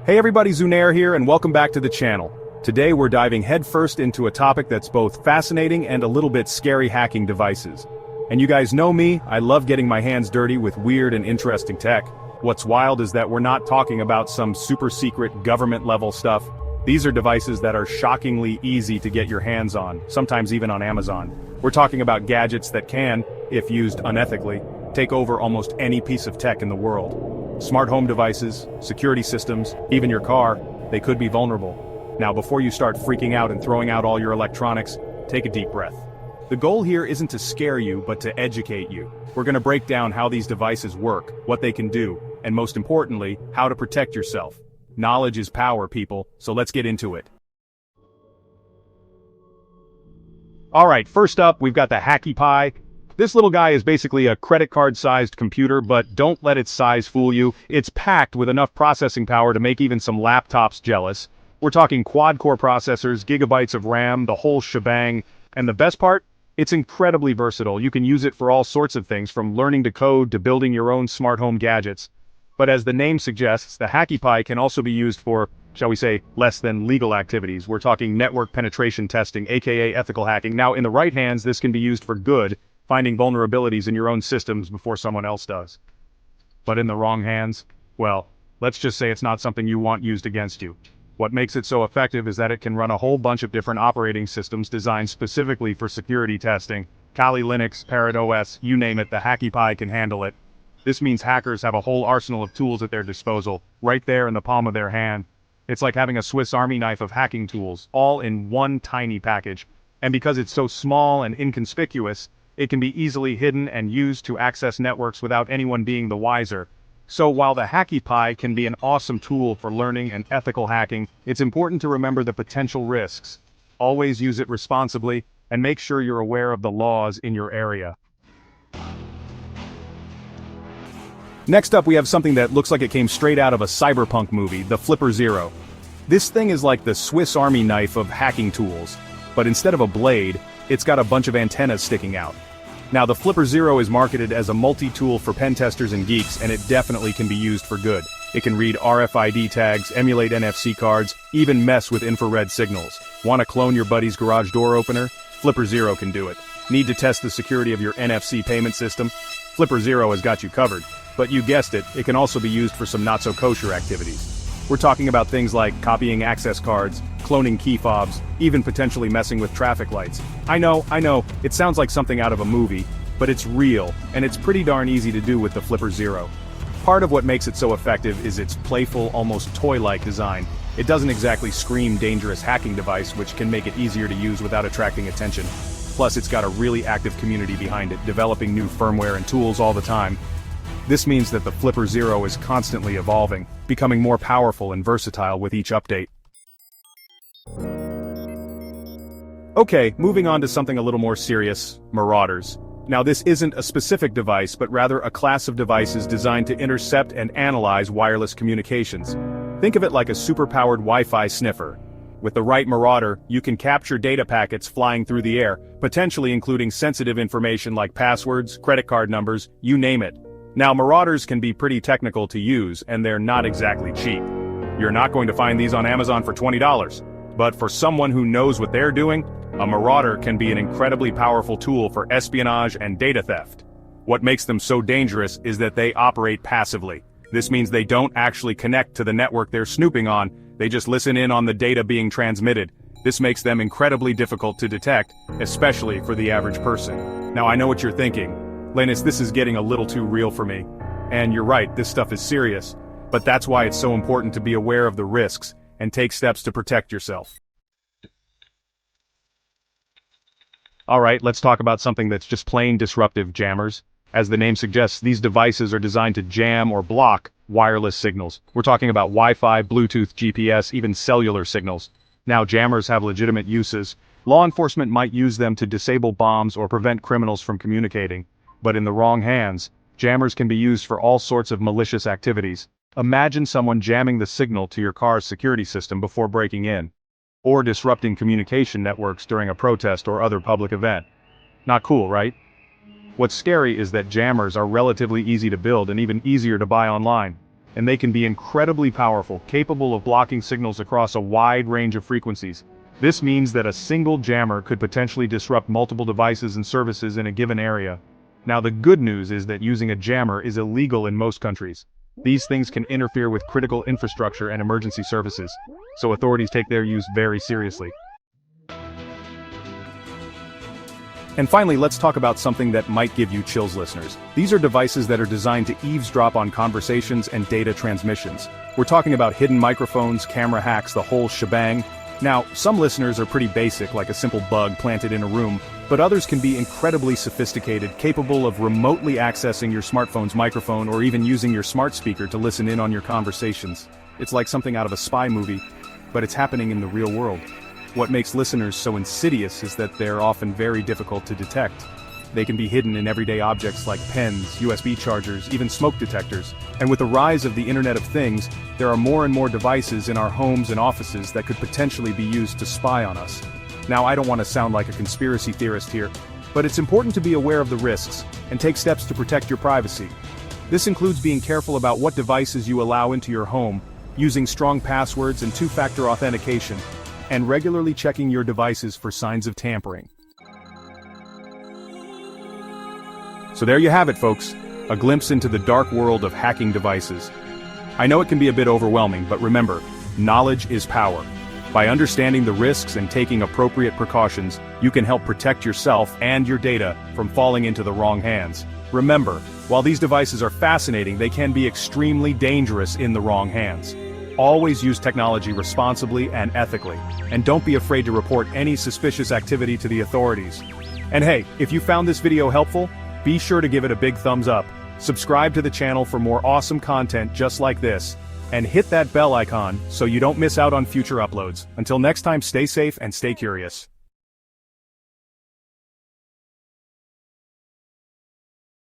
Hey everybody, Zunair here and welcome back to the channel. Today we're diving headfirst into a topic that's both fascinating and a little bit scary: hacking devices. And you guys know me, I love getting my hands dirty with weird and interesting tech. What's wild is that we're not talking about some super secret government level stuff. These are devices that are shockingly easy to get your hands on, sometimes even on Amazon. We're talking about gadgets that can, if used unethically, take over almost any piece of tech in the world. Smart home devices, security systems, even your car, they could be vulnerable. Now before you start freaking out and throwing out all your electronics, take a deep breath. The goal here isn't to scare you but to educate you. We're going to break down how these devices work, what they can do, and most importantly, how to protect yourself. Knowledge is power, people, so let's get into it. Alright, first up we've got the Hacky Pi. This little guy is basically a credit card-sized computer, but don't let its size fool you. It's packed with enough processing power to make even some laptops jealous. We're talking quad-core processors, gigabytes of RAM, the whole shebang. And the best part? It's incredibly versatile. You can use it for all sorts of things, from learning to code to building your own smart home gadgets. But as the name suggests, the Hacky Pi can also be used for, shall we say, less than legal activities. We're talking network penetration testing, aka ethical hacking. Now, in the right hands, this can be used for good, finding vulnerabilities in your own systems before someone else does. But in the wrong hands, well, let's just say it's not something you want used against you. What makes it so effective is that it can run a whole bunch of different operating systems designed specifically for security testing. Kali Linux, Parrot OS, you name it, the Hacky Pi can handle it. This means hackers have a whole arsenal of tools at their disposal, right there in the palm of their hand. It's like having a Swiss Army knife of hacking tools, all in one tiny package. And because it's so small and inconspicuous, it can be easily hidden and used to access networks without anyone being the wiser. So while the Hacky Pi can be an awesome tool for learning and ethical hacking, it's important to remember the potential risks. Always use it responsibly, and make sure you're aware of the laws in your area. Next up we have something that looks like it came straight out of a cyberpunk movie, the Flipper Zero. This thing is like the Swiss Army knife of hacking tools, but instead of a blade, it's got a bunch of antennas sticking out. Now the Flipper Zero is marketed as a multi-tool for pen testers and geeks, and it definitely can be used for good. It can read RFID tags, emulate NFC cards, even mess with infrared signals. Want to clone your buddy's garage door opener? Flipper Zero can do it. Need to test the security of your NFC payment system? Flipper Zero has got you covered. But you guessed it, it can also be used for some not-so-kosher activities. We're talking about things like copying access cards, cloning key fobs, even potentially messing with traffic lights. I know, it sounds like something out of a movie, but it's real, and it's pretty darn easy to do with the Flipper Zero. Part of what makes it so effective is its playful, almost toy-like design. It doesn't exactly scream dangerous hacking device, which can make it easier to use without attracting attention. Plus it's got a really active community behind it, developing new firmware and tools all the time. This means that the Flipper Zero is constantly evolving, becoming more powerful and versatile with each update. Okay, moving on to something a little more serious: marauders. Now this isn't a specific device, but rather a class of devices designed to intercept and analyze wireless communications. Think of it like a super-powered Wi-Fi sniffer. With the right marauder, you can capture data packets flying through the air, potentially including sensitive information like passwords, credit card numbers, you name it. Now marauders can be pretty technical to use, and they're not exactly cheap. You're not going to find these on Amazon for $20. But for someone who knows what they're doing, a marauder can be an incredibly powerful tool for espionage and data theft. What makes them so dangerous is that they operate passively. This means they don't actually connect to the network they're snooping on, they just listen in on the data being transmitted. This makes them incredibly difficult to detect, especially for the average person. Now I know what you're thinking. Linus, this is getting a little too real for me. And you're right, this stuff is serious. But that's why it's so important to be aware of the risks and take steps to protect yourself. Alright, let's talk about something that's just plain disruptive: jammers. As the name suggests, these devices are designed to jam or block wireless signals. We're talking about Wi-Fi, Bluetooth, GPS, even cellular signals. Now jammers have legitimate uses. Law enforcement might use them to disable bombs or prevent criminals from communicating. But in the wrong hands, jammers can be used for all sorts of malicious activities. Imagine someone jamming the signal to your car's security system before breaking in, or disrupting communication networks during a protest or other public event. Not cool, right? What's scary is that jammers are relatively easy to build and even easier to buy online. and they can be incredibly powerful, capable of blocking signals across a wide range of frequencies. This means that a single jammer could potentially disrupt multiple devices and services in a given area. Now the good news is that using a jammer is illegal in most countries. These things can interfere with critical infrastructure and emergency services, so authorities take their use very seriously. And finally, let's talk about something that might give you chills, listeners. These are devices that are designed to eavesdrop on conversations and data transmissions. We're talking about hidden microphones, camera hacks, the whole shebang. Now, some listeners are pretty basic, like a simple bug planted in a room, but others can be incredibly sophisticated, capable of remotely accessing your smartphone's microphone or even using your smart speaker to listen in on your conversations. It's like something out of a spy movie, but it's happening in the real world. What makes listeners so insidious is that they're often very difficult to detect. They can be hidden in everyday objects like pens, USB chargers, even smoke detectors. And with the rise of the Internet of Things, there are more and more devices in our homes and offices that could potentially be used to spy on us. Now, I don't want to sound like a conspiracy theorist here, but it's important to be aware of the risks and take steps to protect your privacy. This includes being careful about what devices you allow into your home, using strong passwords and two-factor authentication, and regularly checking your devices for signs of tampering. So there you have it, folks, a glimpse into the dark world of hacking devices. I know it can be a bit overwhelming, but remember, knowledge is power. By understanding the risks and taking appropriate precautions, you can help protect yourself and your data from falling into the wrong hands. Remember, while these devices are fascinating, they can be extremely dangerous in the wrong hands. Always use technology responsibly and ethically, and don't be afraid to report any suspicious activity to the authorities. And hey, if you found this video helpful, be sure to give it a big thumbs up, subscribe to the channel for more awesome content just like this, and hit that bell icon so you don't miss out on future uploads. Until next time, stay safe and stay curious.